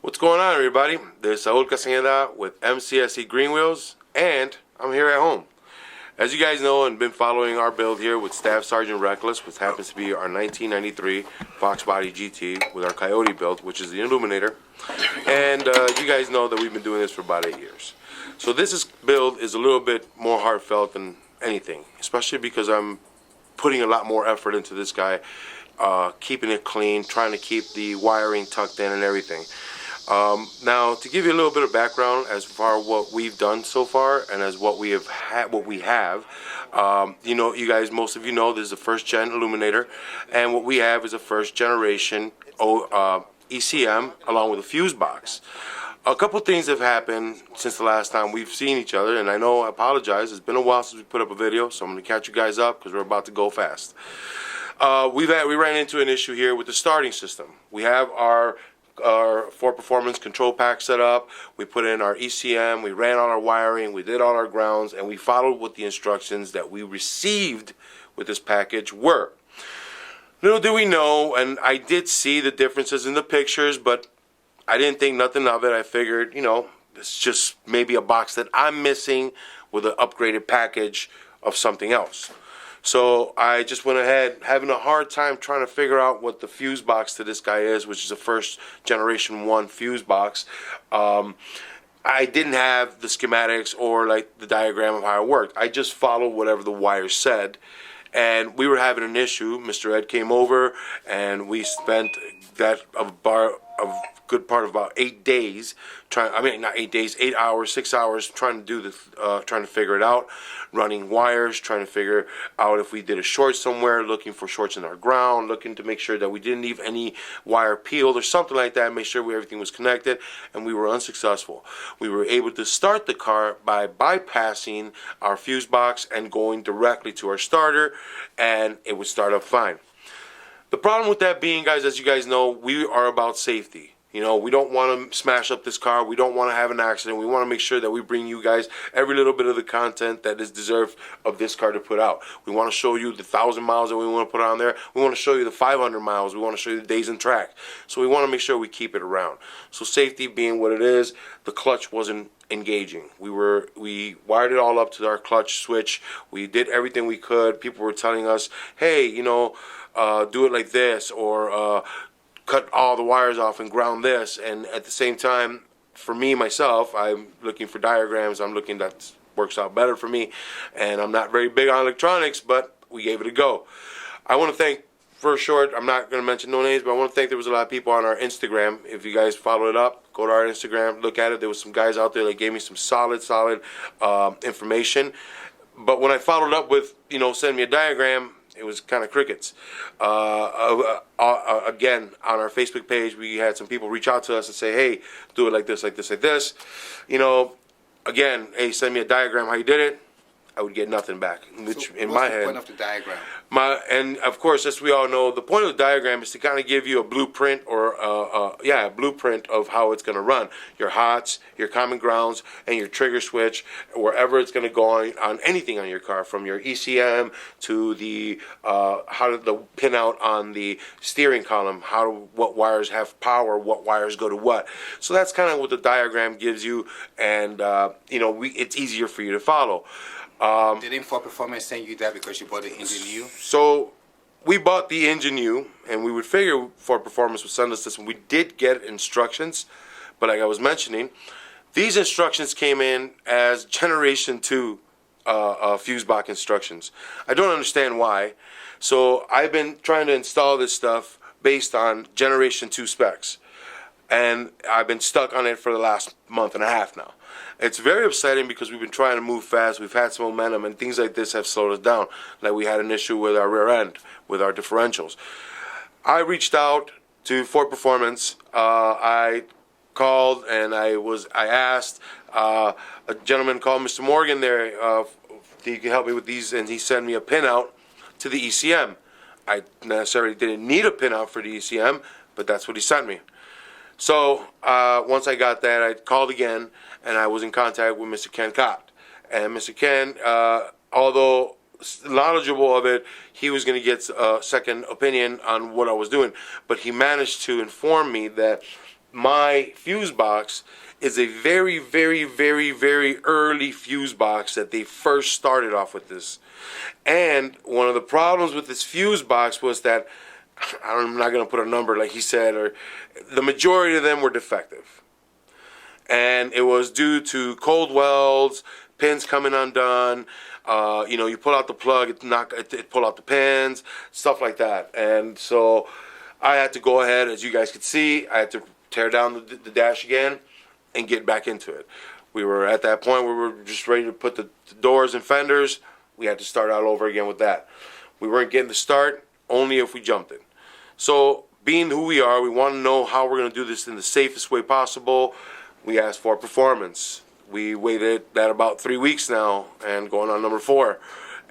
What's going on, everybody? This is Saul Castañeda with mcscgreenwheels, and I'm here at home. As you guys know and been following our build here with Staff Sergeant Reckless, which happens to be our 1993 Fox Body GT with our Coyote build, which is the Illuminator. And you guys know that we've been doing this for about 8 years. So this build is a little bit more heartfelt than anything, especially because I'm putting a lot more effort into this guy, keeping it clean, trying to keep the wiring tucked in and everything. Now, to give you a little bit of background as far as what we've done so far, and as what we have, you know, you guys, most of you know, this is the first gen Illuminator, and what we have is a first generation ECM along with a fuse box. A couple things have happened since the last time we've seen each other, and I know, I apologize, it's been a while since we put up a video, so I'm going to catch you guys up because we're about to go fast. We ran into an issue here with the starting system. We have our Ford Performance control pack set up. We put in our ECM, we ran all our wiring, we did all our grounds, and we followed what the instructions that we received with this package were. Little do we know, and I did see the differences in the pictures, but I didn't think nothing of it. I figured, you know, it's just maybe a box that I'm missing with an upgraded package of something else. So I just went ahead, having a hard time trying to figure out what the fuse box to this guy is, which is a first generation 1 fuse box. I didn't have the schematics or like the diagram of how it worked. I just followed whatever the wires said, and we were having an issue. Mr. Ed came over, and we spent a good part of about 8 days not 8 days, 8 hours, 6 hours trying to do this, trying to figure it out, running wires, trying to figure out if we did a short somewhere, looking for shorts in our ground, looking to make sure that we didn't leave any wire peeled or something like that, make sure everything was connected, and we were unsuccessful. We were able to start the car by bypassing our fuse box and going directly to our starter, and it would start up fine. The problem with that being, guys, as you guys know, we are about safety. You know, we don't want to smash up this car. We don't want to have an accident. We want to make sure that we bring you guys every little bit of the content that is deserved of this car to put out. We want to show you the 1,000 miles that we want to put on there. We want to show you the 500 miles. We want to show you the days in track. So we want to make sure we keep it around. So safety being what it is, the clutch wasn't engaging. We wired it all up to our clutch switch. We did everything we could. People were telling us, hey, you know, do it like this, or cut all the wires off and ground this. And at the same time, for me myself, I'm looking for diagrams. I'm looking that works out better for me, and I'm not very big on electronics, but we gave it a go. I want to thank, for short, I'm not going to mention no names, but I want to thank, there was a lot of people on our Instagram. If you guys follow it up, go to our Instagram, look at it. There was some guys out there that gave me some solid information. But when I followed up with, you know, send me a diagram, it was kind of crickets. Again, on our Facebook page, we had some people reach out to us and say, hey, do it like this, like this, like this. You know, again, hey, send me a diagram how you did it. I would get nothing back, which so in my head. What's the point of the diagram? And of course, as we all know, the point of the diagram is to kind of give you a blueprint, or a blueprint of how it's going to run. Your hots, your common grounds, and your trigger switch, wherever it's going to go on anything on your car, from your ECM to the how the pin out on the steering column, what wires have power, what wires go to what. So that's kind of what the diagram gives you, and you know, it's easier for you to follow. Didn't Ford Performance send you that because you bought the engine new? So we bought the engine new, and we would figure Ford Performance would send us this, and we did get instructions, but like I was mentioning, these instructions came in as Generation 2 fuse box instructions. I don't understand why. So I've been trying to install this stuff based on Generation 2 specs, and I've been stuck on it for the last month and a half now. It's very upsetting because we've been trying to move fast. We've had some momentum, and things like this have slowed us down. Like we had an issue with our rear end, with our differentials. I reached out to Ford Performance. I called and I asked a gentleman called Mr. Morgan there he can help me with these, and he sent me a pinout to the ECM. I necessarily didn't need a pinout for the ECM, but that's what he sent me. So once I got that, I called again, and I was in contact with Mr. Ken Cott. And Mr. Ken, although knowledgeable of it, he was going to get a second opinion on what I was doing. But he managed to inform me that my fuse box is a very, very, very, very early fuse box that they first started off with this. And one of the problems with this fuse box was that, I'm not going to put a number like he said, or the majority of them were defective. And it was due to cold welds, pins coming undone. You pull out the plug, it pull out the pins, stuff like that. And so I had to go ahead, as you guys could see, I had to tear down the dash again and get back into it. We were at that point where we were just ready to put the doors and fenders. We had to start all over again with that. We weren't getting the start, only if we jumped it. So being who we are, we want to know how we're going to do this in the safest way possible. We asked for performance. We waited that about 3 weeks now and going on number 4,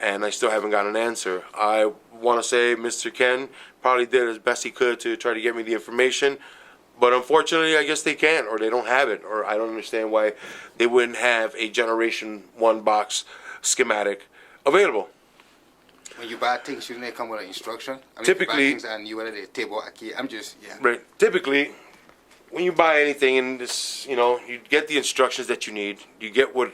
and I still haven't got an answer. I want to say Mr. Ken probably did as best he could to try to get me the information, but unfortunately I guess they can't, or they don't have it, or I don't understand why they wouldn't have a Generation 1 box schematic available. When you buy things, shouldn't they come with an instruction? I mean, Typically, you buy things and you whether they table a key. I'm just, yeah. Right. Typically, when you buy anything in this, you get the instructions that you need. You get what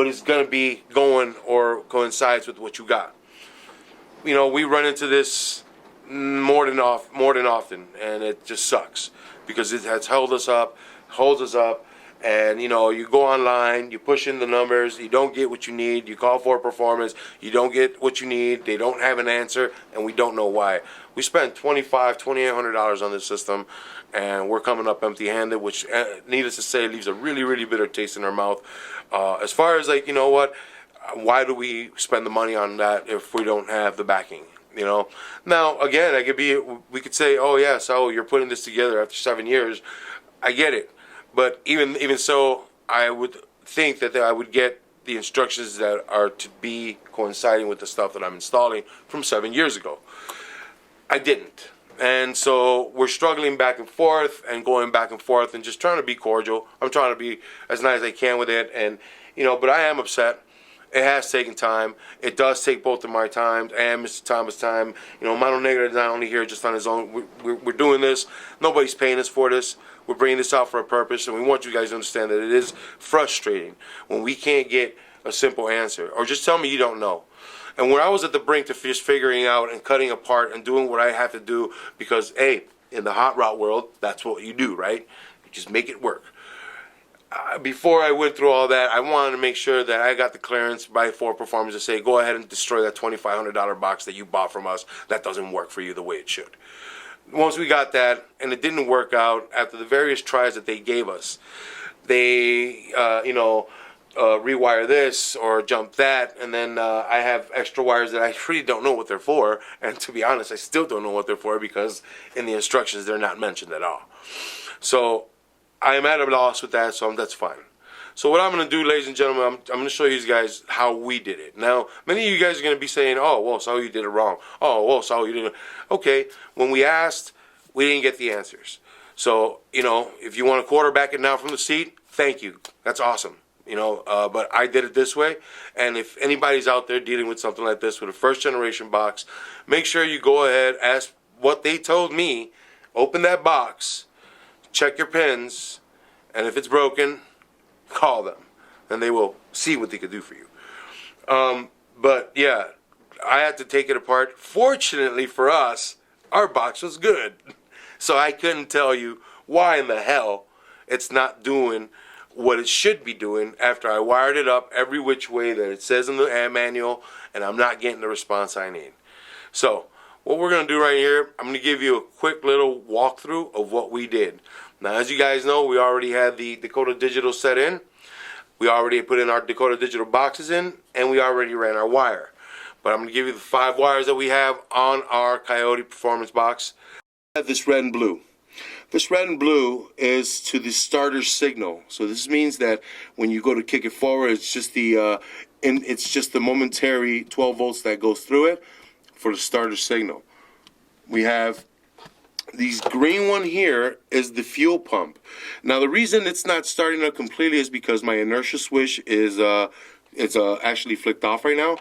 is going to be going or coincides with what you got. We run into this more than often, and it just sucks because it has holds us up. And you go online, you push in the numbers, you don't get what you need, you call for a performance, you don't get what you need, they don't have an answer, and we don't know why. We spent $2,800 on this system, and we're coming up empty-handed, which, needless to say, leaves a really, really bitter taste in our mouth. As far as why do we spend the money on that if we don't have the backing? Now again, we could say, oh yeah, so you're putting this together after 7 years. I get it. But even so, I would think that I would get the instructions that are to be coinciding with the stuff that I'm installing from 7 years ago. I didn't. And so we're struggling back and forth and going back and forth and just trying to be cordial. I'm trying to be as nice as I can with it. And, but I am upset. It has taken time. It does take both of my times and Mr. Thomas' time. Mano Negra is not only here just on his own. We're doing this. Nobody's paying us for this. We're bringing this out for a purpose, and we want you guys to understand that it is frustrating when we can't get a simple answer. Or just tell me you don't know. And when I was at the brink to just figuring out and cutting apart and doing what I have to do, because, hey, in the hot rod world, that's what you do, right? You just make it work. Before I went through all that, I wanted to make sure that I got the clearance by 4 Performance to say, go ahead and destroy that $2,500 box that you bought from us. That doesn't work for you the way it should. Once we got that, and it didn't work out, after the various tries that they gave us, they, rewire this or jump that, and then I have extra wires that I really don't know what they're for, and to be honest, I still don't know what they're for because in the instructions they're not mentioned at all. So I'm at a loss with that, so that's fine. So what I'm going to do, ladies and gentlemen, I'm going to show you guys how we did it. Now, many of you guys are going to be saying, oh, well, so you did it wrong. Oh, well, so you didn't. Okay, when we asked, we didn't get the answers. So, if you want to quarterback it now from the seat, thank you. That's awesome. But I did it this way. And if anybody's out there dealing with something like this with a first-generation box, make sure you go ahead, ask what they told me, open that box, check your pins, and if it's broken, call them, and they will see what they could do for you. But yeah, I had to take it apart. Fortunately for us, our box was good, so I couldn't tell you why in the hell it's not doing what it should be doing after I wired it up every which way that it says in the manual, and I'm not getting the response I need. So what we're going to do right here, I'm going to give you a quick little walkthrough of what we did. Now, as you guys know, we already had the Dakota Digital set in. We already put in our Dakota Digital boxes in, and we already ran our wire. But I'm going to give you the 5 wires that we have on our Coyote Performance box. I have this red and blue. This red and blue is to the starter signal. So this means that when you go to kick it forward, it's just the momentary 12 volts that goes through it for the starter signal. We have these green one here is the fuel pump. Now the reason it's not starting up completely is because my inertia switch is actually flicked off right now.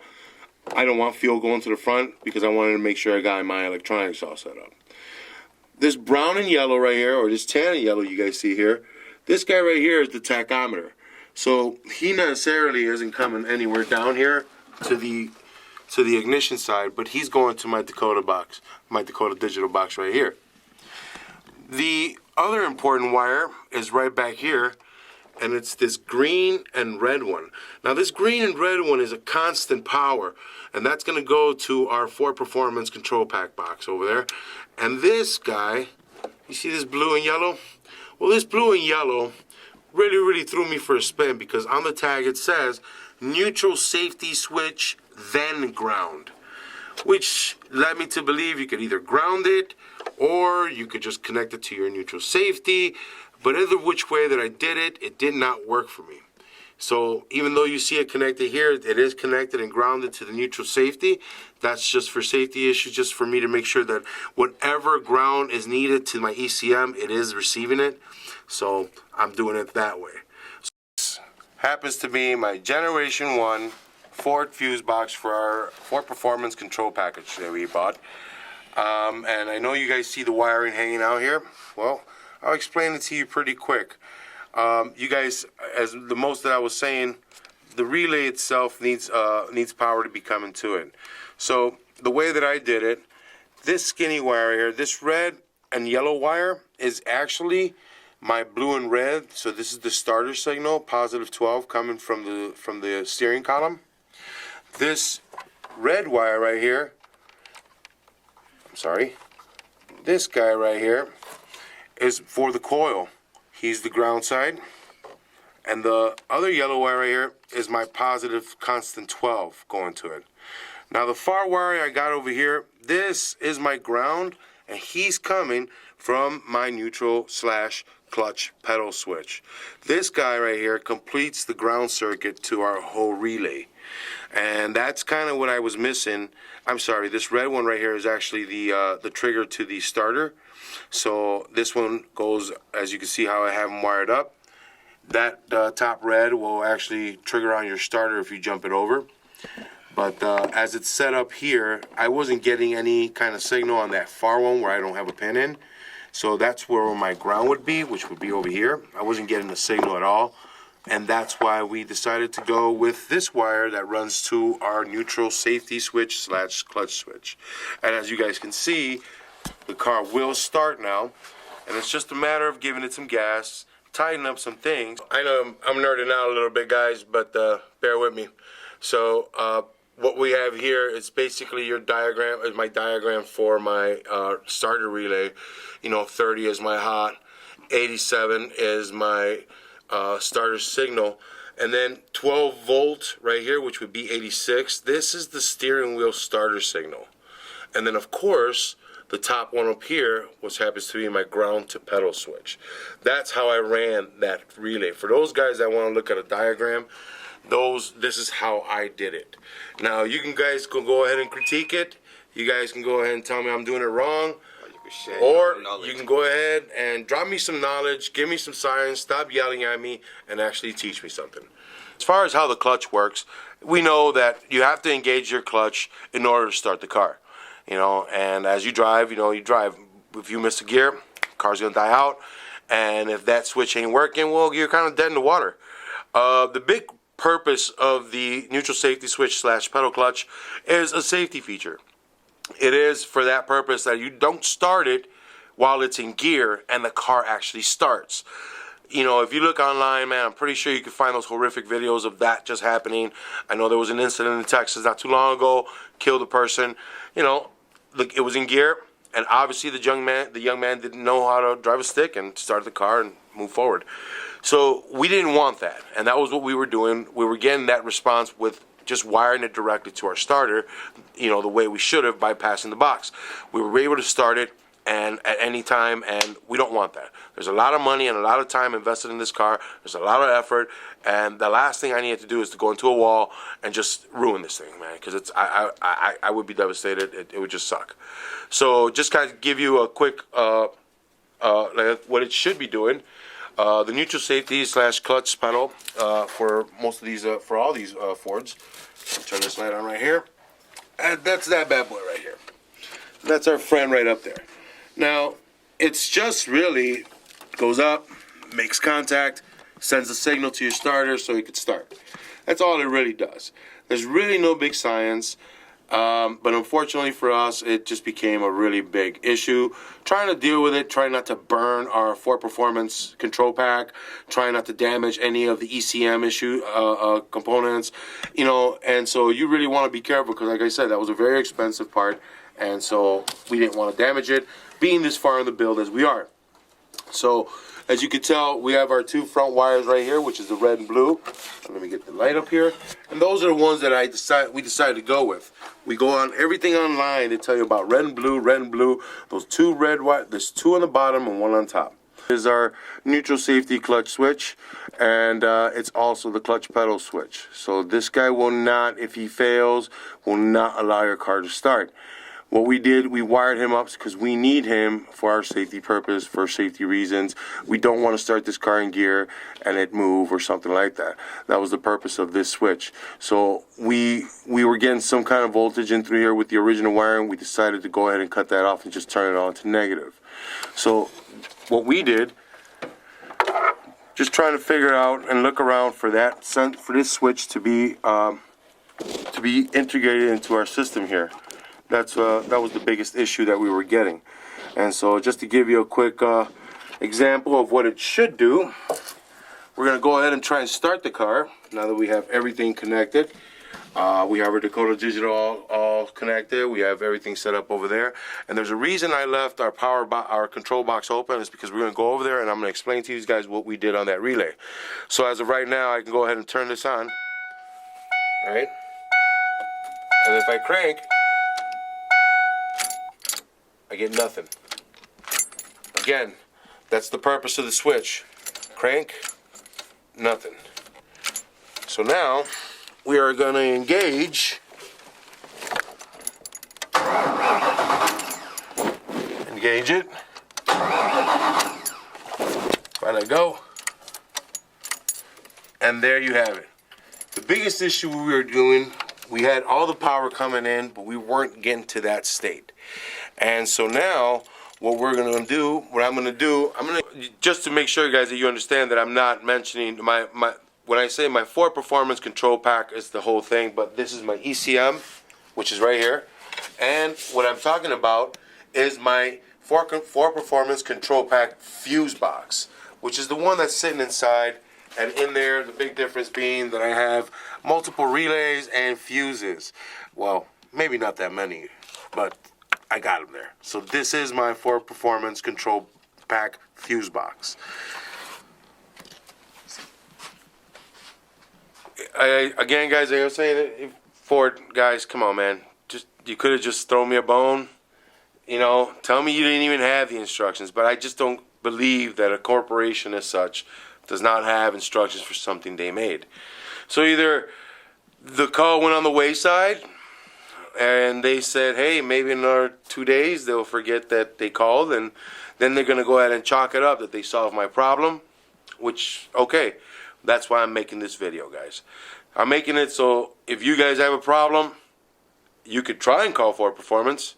I don't want fuel going to the front because I wanted to make sure I got my electronics all set up. this brown and yellow right here, or this tan and yellow you guys see here, this guy right here is the tachometer. So he necessarily isn't coming anywhere down here to the ignition side, but he's going to my Dakota box, my Dakota digital box right here. The other important wire is right back here, and it's this green and red one. Now this green and red one is a constant power, and that's going to go to our Ford Performance control pack box over there. And this guy, you see this blue and yellow? Well, this blue and yellow really threw me for a spin, because on the tag it says neutral safety switch, then ground, which led me to believe you could either ground it or you could just connect it to your neutral safety. But either which way that I did it, it did not work for me. So even though you see it connected here, it is connected and grounded to the neutral safety. That's just for safety issues, just for me to make sure that whatever ground is needed to my ECM, it is receiving it. So I'm doing it that way. So this happens to be my Generation 1 Ford fuse box for our Ford Performance control package that we bought. And I know you guys see the wiring hanging out here. Well, I'll explain it to you pretty quick. You guys, as the most that I was saying, the relay itself needs power to be coming to it. So the way that I did it, this skinny wire here, this red and yellow wire is actually my blue and red. So this is the starter signal, positive 12, coming from the steering column. This red wire right here, this guy right here is for the coil. He's the ground side. And the other yellow wire right here is my positive constant 12 going to it. Now the far wire I got over here, this is my ground, and he's coming from my neutral / clutch pedal switch. This guy right here completes the ground circuit to our whole relay. And that's kind of what I was missing. I'm sorry, this red one right here is actually the trigger to the starter. So this one goes, as you can see how I have them wired up. That top red will actually trigger on your starter if you jump it over. But as it's set up here, I wasn't getting any kind of signal on that far one where I don't have a pin in. So that's where my ground would be, which would be over here. I wasn't getting a signal at all. And that's why we decided to go with this wire that runs to our neutral safety switch / clutch switch. And as you guys can see, the car will start now. And it's just a matter of giving it some gas, tighten up some things. I know I'm nerding out a little bit, guys, but bear with me. So what we have here is basically your diagram, is my diagram for my starter relay. You know, 30 is my hot, 87 is my starter signal, and then 12 volt right here, which would be 86. This is the steering wheel starter signal. And then of course the top one up here, which happens to be my ground to pedal switch. That's how I ran that relay. For those guys that want to look at a diagram, this is how I did it. Now you guys can go ahead and critique it. You guys can go ahead and tell me I'm doing it wrong. Or you can go ahead and drop me some knowledge, give me some science, stop yelling at me, and actually teach me something. As far as how the clutch works, we know that you have to engage your clutch in order to start the car. You know, and as you drive, you drive. If you miss a gear, car's gonna die out. And if that switch ain't working, well, you're kind of dead in the water. The big purpose of the neutral safety switch / pedal clutch is a safety feature. It is for that purpose that you don't start it while it's in gear and the car actually starts. You know, if you look online, man, I'm pretty sure you can find those horrific videos of that just happening. I know there was an incident in Texas not too long ago, killed a person. You know, it was in gear, and obviously the young man didn't know how to drive a stick and start the car and move forward. So we didn't want that, and that was what we were doing. We were getting that response with just wiring it directly to our starter, you know, the way we should have, bypassing the box. We were able to start it and at any time, and we don't want that. There's a lot of money and a lot of time invested in this car. There's a lot of effort, and the last thing I needed to do is to go into a wall and just ruin this thing, man, because I would be devastated. It would just suck. So just kind of give you a quick like what it should be doing. The neutral safety / clutch pedal for most of these, for all these Fords. Turn this light on right here. And that's that bad boy right here. That's our friend right up there. Now, it's just really goes up, makes contact, sends a signal to your starter so you can start. That's all it really does. There's really no big science. But unfortunately for us, it just became a really big issue. Trying to deal with it, trying not to burn our Ford Performance control pack, trying not to damage any of the ECM components, you know, and so you really want to be careful because, like I said, that was a very expensive part, and so we didn't want to damage it, being this far in the build as we are. So, as you can tell, we have our two front wires right here, which is the red and blue. Let me get the light up here. And those are the ones that we decided to go with. We go on everything online to tell you about red and blue, red and blue. Those two red wires, there's two on the bottom and one on top. This is our neutral safety clutch switch, and it's also the clutch pedal switch. So this guy will not, if he fails, will not allow your car to start. What we did, we wired him up because we need him for our safety purpose, for safety reasons. We don't want to start this car in gear and it move or something like that. That was the purpose of this switch. So we were getting some kind of voltage in through here with the original wiring. We decided to go ahead and cut that off and just turn it on to negative. So what we did, just trying to figure out and look around for this switch to be integrated into our system here. That was the biggest issue that we were getting. And so just to give you a quick example of what it should do, we're going to go ahead and try and start the car now that we have everything connected. We have our Dakota Digital all connected. We have everything set up over there. And there's a reason I left our control box open is because we're going to go over there and I'm going to explain to you guys what we did on that relay. So as of right now, I can go ahead and turn this on. Right? And if I crank, I get nothing. Again, that's the purpose of the switch. Crank, nothing. So now, we are going to engage. Engage it. Let it go. And there you have it. The biggest issue we were doing, we had all the power coming in, but we weren't getting to that state. And so now, what I'm going to do, just to make sure, guys, that you understand that I'm not mentioning when I say my Ford Performance control pack is the whole thing, but this is my ECM, which is right here. And what I'm talking about is my Ford Performance control pack fuse box, which is the one that's sitting inside. And in there, the big difference being that I have multiple relays and fuses. Well, maybe not that many, but I got them there. So this is my Ford Performance control pack fuse box. Again, guys, I was saying, Ford guys, come on, man. You could have just thrown me a bone. You know, tell me you didn't even have the instructions. But I just don't believe that a corporation as such does not have instructions for something they made. So either the call went on the wayside, and they said, hey, maybe in another 2 days they'll forget that they called, and then they're going to go ahead and chalk it up that they solved my problem, which, okay, that's why I'm making this video, guys. I'm making it so if you guys have a problem, you could try and call Ford Performance,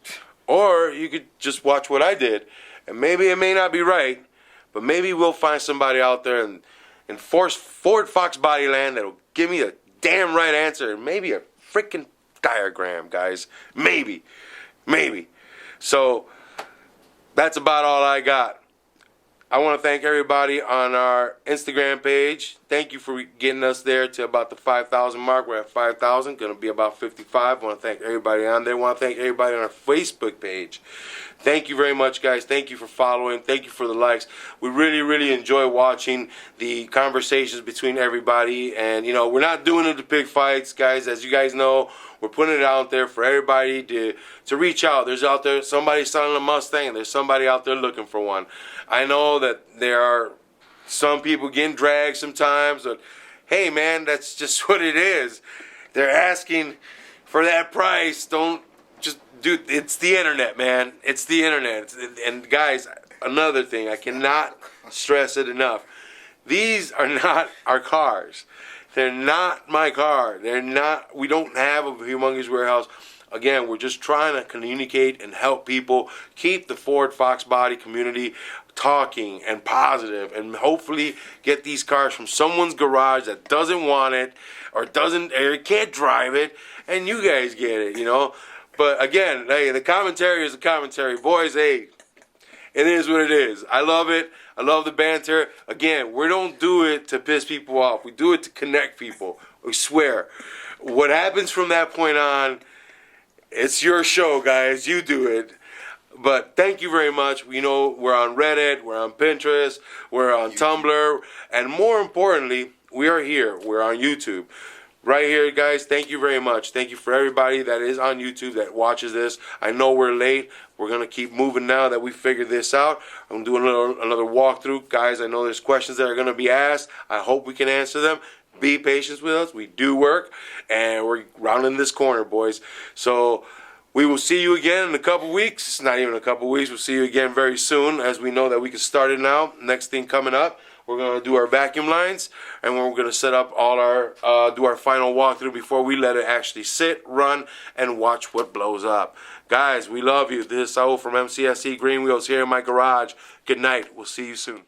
or you could just watch what I did, and maybe it may not be right, but maybe we'll find somebody out there in Ford Fox Bodyland that'll give me a damn right answer, and maybe a freaking diagram, guys. Maybe. So that's about all I got. I want to thank everybody on our Instagram page. Thank you for getting us there to about the 5,000 mark. We're at 5,000, going to be about 55. I want to thank everybody on there. I want to thank everybody on our Facebook page. Thank you very much, guys. Thank you for following. Thank you for the likes. We really, really enjoy watching the conversations between everybody. And, you know, we're not doing it to pick fights, guys. As you guys know, we're putting it out there for everybody to reach out. There's out there somebody selling a Mustang. There's somebody out there looking for one. I know that there are some people getting dragged sometimes. But, hey, man, that's just what it is. They're asking for that price. Don't just do. It's the internet, man. It's the internet. And guys, another thing, I cannot stress it enough. These are not our cars. They're not my car. They're not. We don't have a humongous warehouse. Again, we're just trying to communicate and help people keep the Ford Fox body community talking and positive, and hopefully get these cars from someone's garage that doesn't want it or can't drive it, and you guys get it, you know. But again, hey, the commentary is the commentary, boys. Hey, it is what it is. I love it. I love the banter. Again, we don't do it to piss people off. We do it to connect people. We swear. What happens from that point on, it's your show, guys. You do it. But thank you very much. We know we're on Reddit, we're on Pinterest, we're on Tumblr, and more importantly, we are here. We're on YouTube. Right here, guys, thank you very much. Thank you for everybody that is on YouTube that watches this. I know we're late. We're going to keep moving now that we figured this out. I'm doing another walkthrough. Guys, I know there's questions that are going to be asked. I hope we can answer them. Be patient with us. We do work, and we're rounding this corner, boys. So we will see you again in a couple weeks. It's not even a couple weeks. We'll see you again very soon, as we know that we can start it now. Next thing coming up, we're going to do our vacuum lines, and we're going to set up all our, do our final walkthrough before we let it actually sit, run, and watch what blows up. Guys, we love you. This is Saul from MCSC Greenwheels here in my garage. Good night. We'll see you soon.